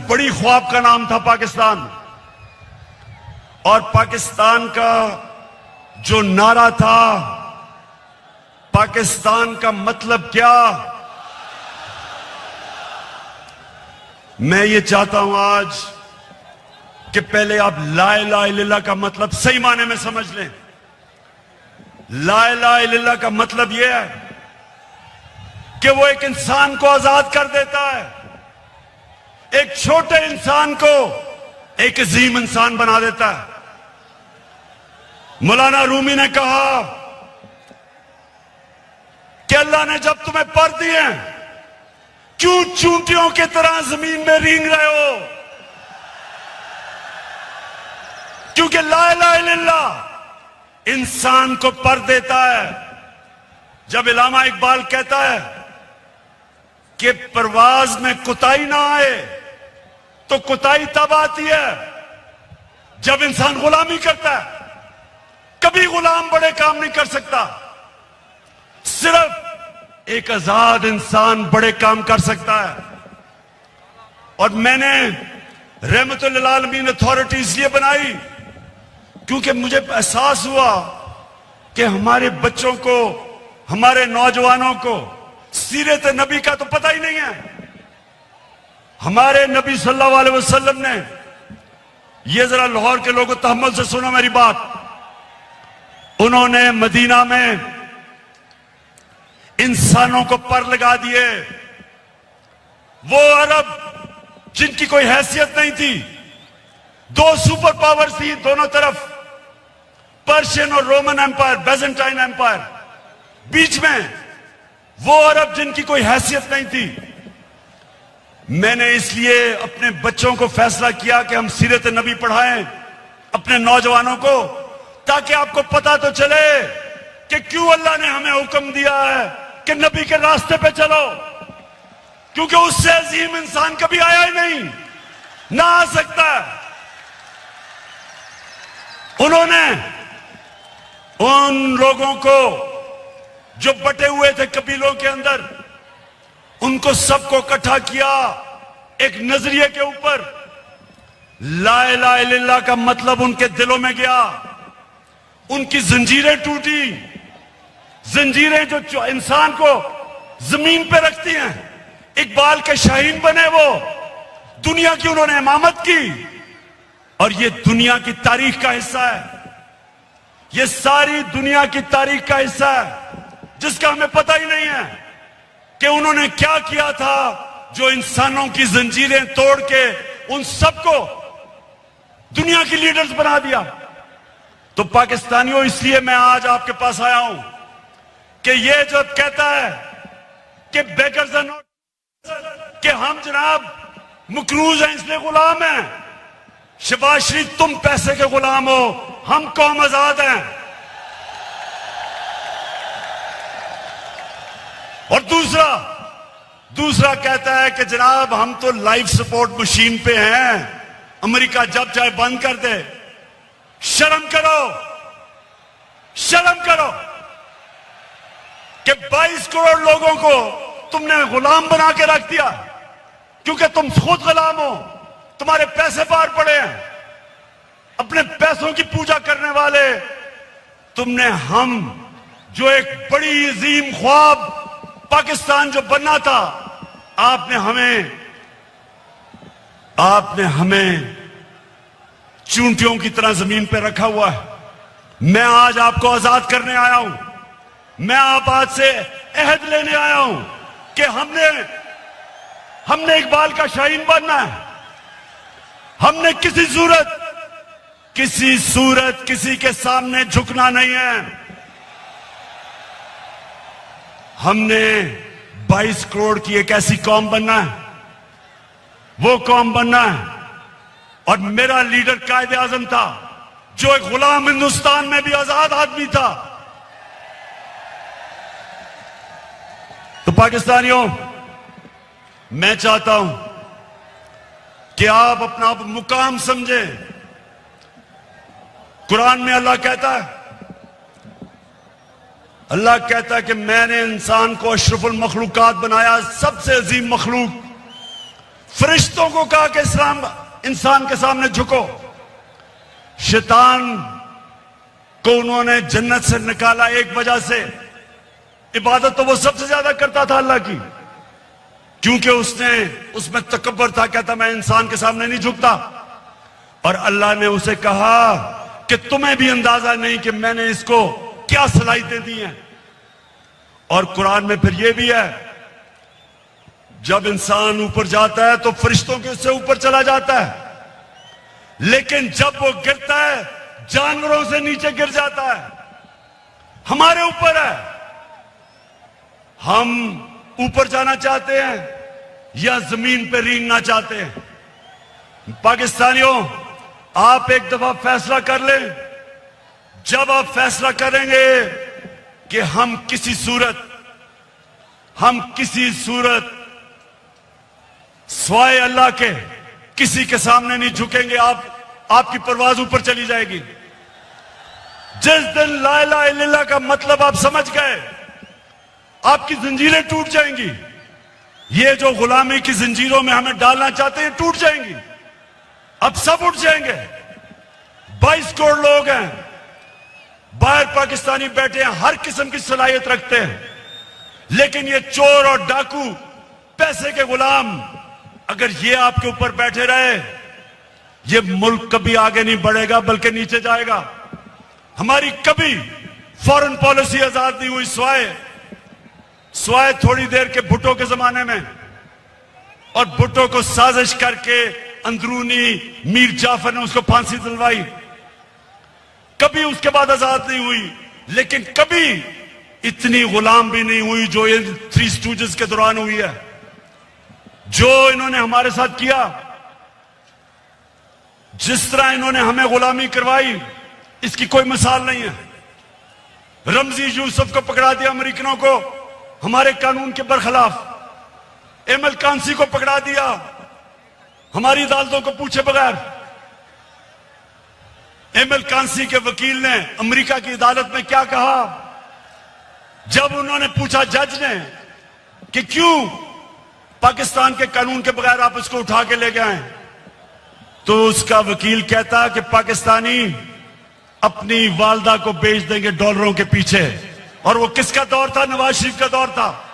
बड़ी ख्वाब का नाम था पाकिस्तान। और पाकिस्तान का जो नारा था, पाकिस्तान का मतलब क्या, मैं ये चाहता हूं आज कि पहले आप ला इलाहा इल्लल्लाह का मतलब सही माने में समझ लें। ला इलाहा इल्लल्लाह का मतलब यह है कि वो एक इंसान को आजाद कर देता है, एक छोटे इंसान को एक अजीम इंसान बना देता है। मौलाना रूमी ने कहा कि अल्लाह ने जब तुम्हें पर दिए, क्यों चूंटियों की तरह जमीन में रेंग रहे हो? क्योंकि ला इलाहा इल्लल्लाह इंसान को पर देता है। जब इल्लामा इकबाल कहता है कि परवाज में कुताई ना आए, तो कुताई तब आती है जब इंसान गुलामी करता है। कभी गुलाम बड़े काम नहीं कर सकता, सिर्फ एक आजाद इंसान बड़े काम कर सकता है। और मैंने रहमतुल लिल आलमीन अथॉरिटी इसलिए बनाई क्योंकि मुझे एहसास हुआ कि हमारे बच्चों को, हमारे नौजवानों को सीरत नबी का तो पता ही नहीं है। हमारे नबी सल्लल्लाहु अलैहि वसल्लम ने, ये जरा लाहौर के लोगों तहम्मुल से सुनो मेरी बात, उन्होंने मदीना में इंसानों को पर लगा दिए। वो अरब जिनकी कोई हैसियत नहीं थी, दो सुपर पावर थी दोनों तरफ, पर्शियन और रोमन एम्पायर, बेजेंटाइन एम्पायर, बीच में वो अरब जिनकी कोई हैसियत नहीं थी। मैंने इसलिए अपने बच्चों को फैसला किया कि हम सीरत नबी पढ़ाएं अपने नौजवानों को, ताकि आपको पता तो चले कि क्यों अल्लाह ने हमें हुक्म दिया है कि नबी के रास्ते पे चलो। क्योंकि उससे अजीम इंसान कभी आया ही नहीं, ना आ सकता। उन्होंने उन लोगों को जो बटे हुए थे कबीलों के अंदर, उनको सबको इकट्ठा किया एक नजरिए के ऊपर। ला इलाहा इल्लल्लाह का मतलब उनके दिलों में गया, उनकी जंजीरें टूटी। जंजीरें जो इंसान को जमीन पे रखती हैं, इकबाल के शाहीन बने वो, दुनिया की उन्होंने इमामत की। और ये दुनिया की तारीख का हिस्सा है, ये सारी दुनिया की तारीख का हिस्सा है जिसका हमें पता ही नहीं है कि उन्होंने क्या किया था, जो इंसानों की जंजीरें तोड़ के उन सबको दुनिया की लीडर्स बना दिया। तो पाकिस्तानियों, इसलिए मैं आज आपके पास आया हूं कि ये जो कहता है कि बेगर्स आर नॉट, कि हम जनाब मकरूज हैं इसलिए गुलाम हैं। शहबाज शरीफ, तुम पैसे के गुलाम हो, हम कौम आजाद हैं। और दूसरा कहता है कि जनाब हम तो लाइफ सपोर्ट मशीन पे हैं, अमेरिका जब चाहे बंद कर दे। शर्म करो, शर्म करो कि 22 करोड़ लोगों को तुमने गुलाम बना के रख दिया, क्योंकि तुम खुद गुलाम हो, तुम्हारे पैसे बाहर पड़े हैं, अपने पैसों की पूजा करने वाले तुमने। हम जो एक बड़ी अजीम ख्वाब पाकिस्तान जो बनना था, आपने हमें चूंटियों की तरह जमीन पे रखा हुआ है। मैं आज आपको आजाद करने आया हूं। मैं आप आज से अहद लेने आया हूं कि हमने इकबाल का शाहीन बनना है। हमने किसी सूरत किसी के सामने झुकना नहीं है। हमने 22 करोड़ की एक ऐसी कौम बनना है, वो कौम बनना है। और मेरा लीडर कायदे आजम था, जो एक गुलाम हिंदुस्तान में भी आजाद आदमी था। तो पाकिस्तानियों, मैं चाहता हूं कि आप अपना मुकाम समझें। कुरान में अल्लाह कहता है कि मैंने इंसान को अशरफुल मखलूकात बनाया, सबसे अजीम मखलूक। फरिश्तों को कहा कि इस्लाम इंसान के सामने झुको। शैतान को उन्होंने जन्नत से निकाला एक वजह से, इबादत तो वो सबसे ज्यादा करता था अल्लाह की, क्योंकि उसमें तकब्बर था, कहता मैं इंसान के सामने नहीं झुकता। और अल्लाह ने उसे कहा कि तुम्हें भी अंदाजा नहीं कि मैंने इसको क्या सलाहियतें दी हैं। और कुरान में फिर यह भी है, जब इंसान ऊपर जाता है तो फरिश्तों के उससे ऊपर चला जाता है, लेकिन जब वो गिरता है जानवरों से नीचे गिर जाता है। हमारे ऊपर है, हम ऊपर जाना चाहते हैं या जमीन पे रेंगना चाहते हैं। पाकिस्तानियों, आप एक दफा फैसला कर लें। जब आप फैसला करेंगे कि हम किसी सूरत स्वाय अल्लाह के किसी के सामने नहीं झुकेंगे, आपकी परवाज ऊपर चली जाएगी। जिस दिन ला इलाहा इल्लल्लाह का मतलब आप समझ गए, आपकी जंजीरें टूट जाएंगी। ये जो गुलामी की जंजीरों में हमें डालना चाहते हैं टूट जाएंगी। अब सब उठ जाएंगे। 22 करोड़ लोग हैं बाहर, पाकिस्तानी बैठे हैं, हर किस्म की सलाहियत रखते हैं, लेकिन ये चोर और डाकू, पैसे के गुलाम, अगर ये आपके ऊपर बैठे रहे, ये मुल्क कभी आगे नहीं बढ़ेगा बल्कि नीचे जाएगा। हमारी कभी फॉरेन पॉलिसी आजाद नहीं हुई। स्वाय थोड़ी देर के भुट्टो के जमाने में, और भुट्टो को साजिश करके अंदरूनी मीर जाफर ने उसको फांसी दिलवाई। कभी उसके बाद आजाद नहीं हुई, लेकिन कभी इतनी गुलाम भी नहीं हुई जो ये थ्री स्टूजेस के दौरान हुई है। जो इन्होंने हमारे साथ किया, जिस तरह इन्होंने हमें गुलामी करवाई, इसकी कोई मिसाल नहीं है। रमजी यूसुफ को पकड़ा दिया अमेरिकनों को हमारे कानून के बरखिलाफ। एमएल कांसी को पकड़ा दिया हमारी अदालतों को पूछे बगैर। एमएल कांसी के वकील ने अमेरिका की अदालत में क्या कहा, जब उन्होंने पूछा जज ने कि क्यों पाकिस्तान के कानून के बगैर आप इसको उठा के ले गए, तो उसका वकील कहता कि पाकिस्तानी अपनी वालदा को बेच देंगे डॉलरों के पीछे। और वो किसका दौर था? नवाज शरीफ का दौर था।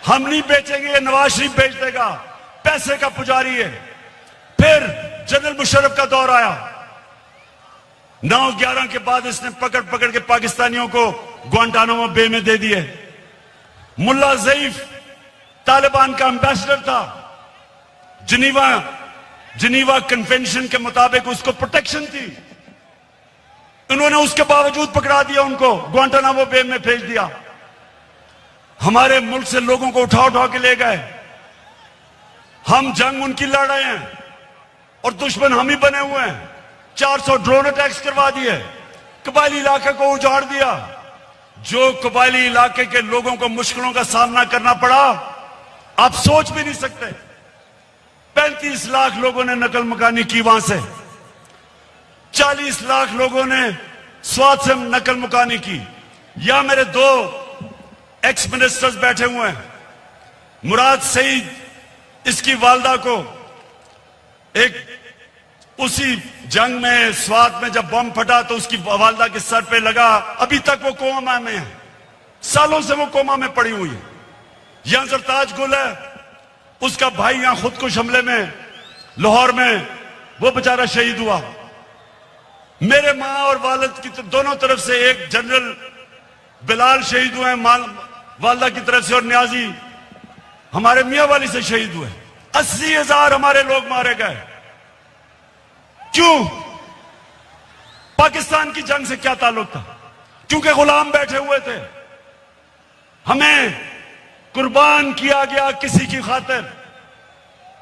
हम नहीं बेचेंगे, ये नवाज शरीफ बेच देगा, पैसे का पुजारी है। फिर जनरल मुशर्रफ का दौर आया, 9/11 के बाद इसने पकड़ के पाकिस्तानियों को ग्वांटानामो बे में दे दिए। मुल्ला ज़ईफ तालिबान का एम्बेसडर था, जिनीवा कन्वेंशन के मुताबिक उसको प्रोटेक्शन थी, उन्होंने उसके बावजूद पकड़ा दिया, उनको ग्वांटानामो बे में भेज दिया। हमारे मुल्क से लोगों को उठा के ले गए। हम जंग उनकी लड़ रहे हैं और दुश्मन हम ही बने हुए हैं। 400 ड्रोन अटैक्स करवा दिए, कबायली इलाके को उजाड़ दिया। जो कबायली इलाके के लोगों को मुश्किलों का सामना करना पड़ा, आप सोच भी नहीं सकते। 35 लाख लोगों ने नकल मकानी की वहां से, 40 लाख लोगों ने स्वात से नकल मुकानी की। या मेरे 2 एक्स मिनिस्टर्स बैठे हुए हैं। मुराद सईद, इसकी वालदा को उसी जंग में स्वात में जब बम फटा तो उसकी वालदा के सर पे लगा, अभी तक वो कोमा में है, सालों से वो कोमा में पड़ी हुई है। यहां सरताज गुल है, उसका भाई यहां खुदकुश हमले में लाहौर में वो बेचारा शहीद हुआ। मेरे मां और वालिद की दोनों तरफ से एक जनरल बिलाल शहीद हुए वालदा की तरफ से, और न्याजी हमारे मियां वाली से शहीद हुए। 80,000 हमारे लोग मारे गए। क्यों? पाकिस्तान की जंग से क्या ताल्लुक था? क्योंकि गुलाम बैठे हुए थे। हमें कुर्बान किया गया किसी की खातिर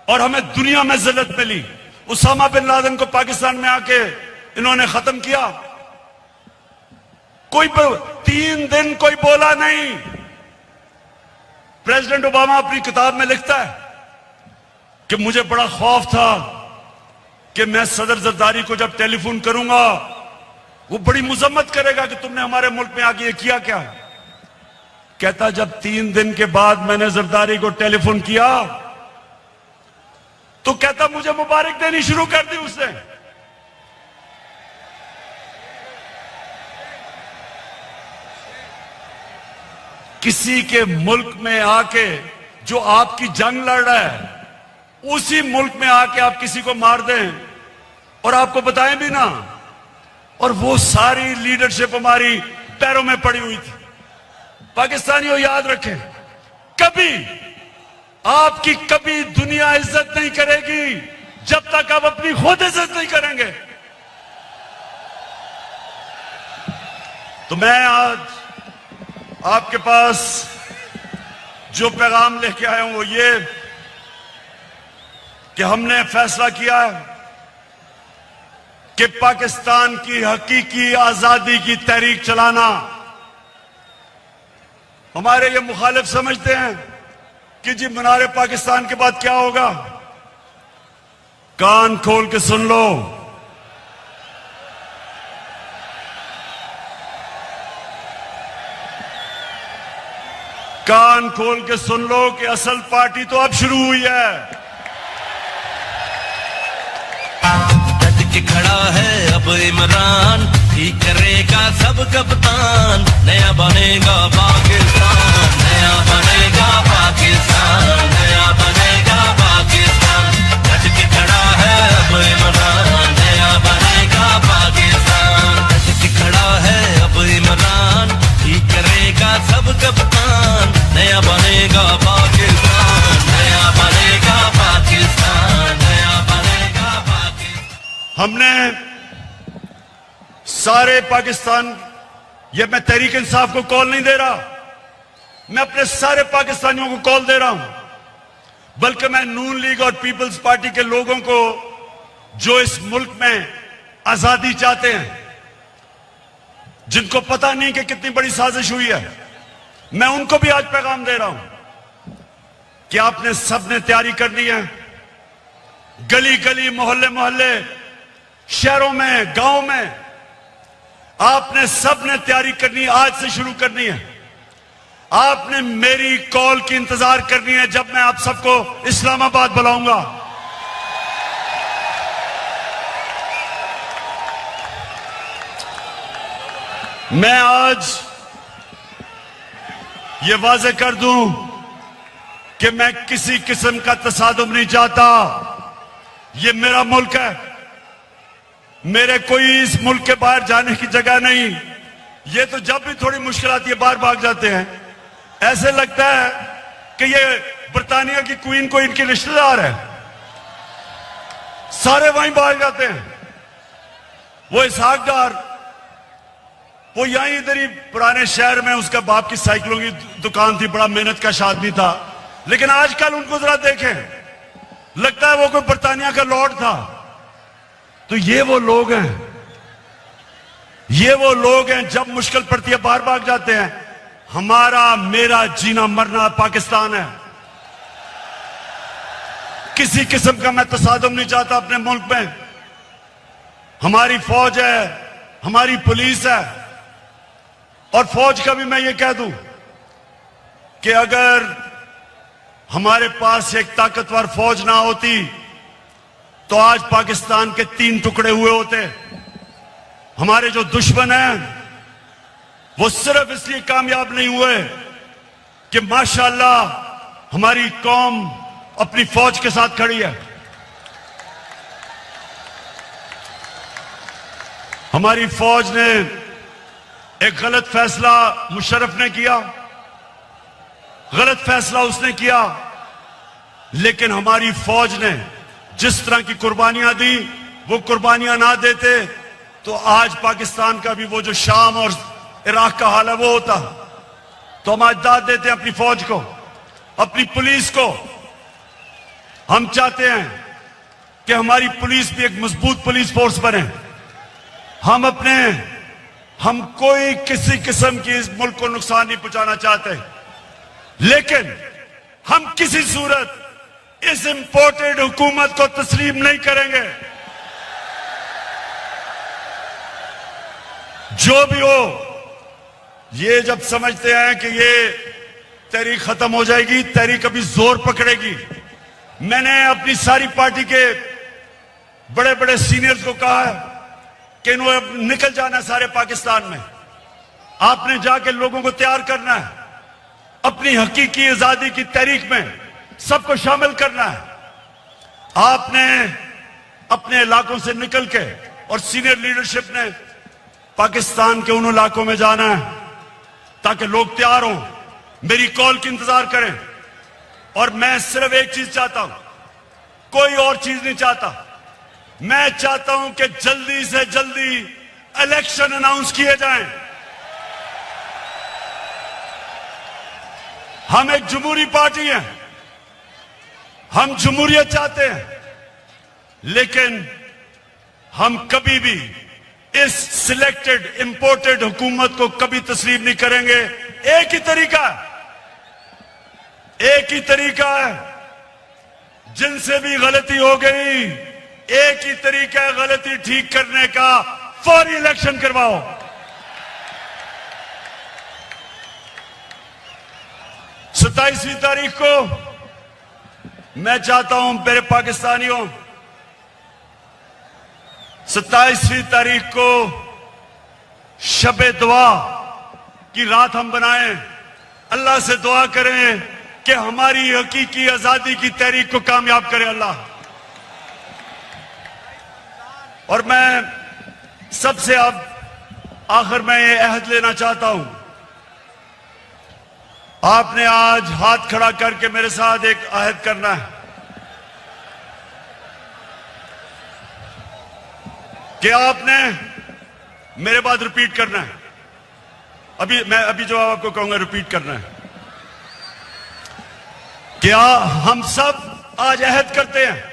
और हमें दुनिया में जिल्लत मिली। उसामा बिन लादेन को पाकिस्तान में आके इन्होंने खत्म किया। कोई 3 दिन कोई बोला नहीं। प्रेसिडेंट ओबामा अपनी किताब में लिखता है कि मुझे बड़ा खौफ था कि मैं सदर जरदारी को जब टेलीफोन करूंगा वो बड़ी मुजम्मत करेगा कि तुमने हमारे मुल्क में आके ये किया क्या। कहता जब 3 दिन के बाद मैंने जरदारी को टेलीफोन किया तो कहता मुझे मुबारक देनी शुरू कर दी उसने। किसी के मुल्क में आके जो आपकी जंग लड़ रहा है, उसी मुल्क में आके आप किसी को मार दें और आपको बताएं भी ना, और वो सारी लीडरशिप हमारी पैरों में पड़ी हुई थी। पाकिस्तानियों याद रखें, कभी आपकी कभी दुनिया इज्जत नहीं करेगी जब तक आप अपनी खुद इज्जत नहीं करेंगे। तो मैं आज आपके पास जो पैगाम लेके आया हूं वो ये कि हमने फैसला किया है कि पाकिस्तान की हकीकी आजादी की तहरीक चलाना। हमारे ये मुखालिफ समझते हैं कि जी मीनार पाकिस्तान के बाद क्या होगा। कान खोल के सुन लो, कान खोल के सुन लो कि असल पार्टी तो अब शुरू हुई है। डट के खड़ा है अब इमरान, ठीक करेगा सब कप्तान, नया बनेगा पाकिस्तान, नया बनेगा पाकिस्तान, नया बनेगा पाकिस्तान। डट के खड़ा है अब इमरान, नया बनेगा पाकिस्तान, डट के खड़ा है अब इमरान, ठीक करेगा सब कप्तान, नया बनेगा पाकिस्तान, नया बनेगा पाकिस्तान, नया बनेगा पाकिस्तान। हमने सारे पाकिस्तान, ये मैं तहरीक इंसाफ को कॉल नहीं दे रहा, मैं अपने सारे पाकिस्तानियों को कॉल दे रहा हूं, बल्कि मैं नून लीग और पीपल्स पार्टी के लोगों को जो इस मुल्क में आजादी चाहते हैं, जिनको पता नहीं कि कितनी बड़ी साजिश हुई है, मैं उनको भी आज पैगाम दे रहा हूं कि आपने सबने तैयारी करनी है। गली गली, मोहल्ले मोहल्ले, शहरों में, गांव में आपने सबने तैयारी करनी, आज से शुरू करनी है। आपने मेरी कॉल की इंतजार करनी है जब मैं आप सबको इस्लामाबाद बुलाऊंगा। मैं आज ये वाज़ेह कर दूं कि मैं किसी किस्म का तसादुम नहीं चाहता। ये मेरा मुल्क है, मेरे कोई इस मुल्क के बाहर जाने की जगह नहीं। ये तो जब भी थोड़ी मुश्किल आती है बाहर भाग जाते हैं। ऐसे लगता है कि ये बरतानिया की क्वीन को इनके रिश्तेदार है, सारे वहीं भाग जाते हैं। वो इसहाक डार, वो यहीं इधर ही पुराने शहर में उसका बाप की साइकिलों की दुकान थी, बड़ा मेहनत का आदमी था, लेकिन आजकल उनको जरा देखें, लगता है वो कोई बरतानिया का लॉर्ड था। तो ये वो लोग हैं, ये वो लोग हैं जब मुश्किल पड़ती है बाहर भाग जाते हैं। हमारा मेरा जीना मरना पाकिस्तान है। किसी किस्म का मैं तसादुम नहीं चाहता अपने मुल्क में। हमारी फौज है, हमारी पुलिस है, और फौज का भी मैं ये कह दूं कि अगर हमारे पास एक ताकतवर फौज ना होती तो आज पाकिस्तान के 3 टुकड़े हुए होते। हमारे जो दुश्मन हैं वो सिर्फ इसलिए कामयाब नहीं हुए कि माशाअल्लाह हमारी कौम अपनी फौज के साथ खड़ी है। हमारी फौज ने एक गलत फैसला मुशर्रफ ने किया, गलत फैसला उसने किया, लेकिन हमारी फौज ने जिस तरह की कुर्बानियां दी, वो कुर्बानियां ना देते तो आज पाकिस्तान का भी वो जो शाम और इराक का हाल है वो होता। तो हम आज दाद देते हैं अपनी फौज को, अपनी पुलिस को। हम चाहते हैं कि हमारी पुलिस भी एक मजबूत पुलिस फोर्स बने। हम कोई किसी किस्म की इस मुल्क को नुकसान नहीं पहुंचाना चाहते, लेकिन हम किसी सूरत इस इंपोर्टेड हुकूमत को तस्लीम नहीं करेंगे। जो भी हो, ये जब समझते हैं कि ये तहरीक खत्म हो जाएगी, तहरीक अभी जोर पकड़ेगी। मैंने अपनी सारी पार्टी के बड़े बड़े सीनियर्स को कहा है कि इन्होंने अब निकल जाना है सारे पाकिस्तान में। आपने जाके लोगों को तैयार करना है, अपनी हकीकी आजादी की तहरीक में सबको शामिल करना है। आपने अपने इलाकों से निकल के और सीनियर लीडरशिप ने पाकिस्तान के उन इलाकों में जाना है ताकि लोग तैयार हों, मेरी कॉल की इंतजार करें। और मैं सिर्फ एक चीज चाहता हूं, कोई और चीज नहीं चाहता। मैं चाहता हूं कि जल्दी से जल्दी इलेक्शन अनाउंस किए जाएं। हम एक जमहूरी पार्टी हैं, हम जमहूरियत चाहते हैं, लेकिन हम कभी भी इस सिलेक्टेड इंपोर्टेड हुकूमत को कभी तस्लीम नहीं करेंगे। एक ही तरीका है, एक ही तरीका है, जिनसे भी गलती हो गई, एक ही तरीका है गलती ठीक करने का, फौरी इलेक्शन करवाओ। 27वीं तारीख को मैं चाहता हूं मेरे पाकिस्तानियों, 27वीं तारीख को शब दुआ की रात हम बनाएं, अल्लाह से दुआ करें कि हमारी हकीकी आजादी की तहरीक को कामयाब करे अल्लाह। और मैं सबसे अब आखिर में ये अहद लेना चाहता हूं, आपने आज हाथ खड़ा करके मेरे साथ एक अहद करना है कि आपने मेरे बाद रिपीट करना है। अभी जो आपको कहूंगा रिपीट करना है। क्या हम सब आज अहद करते हैं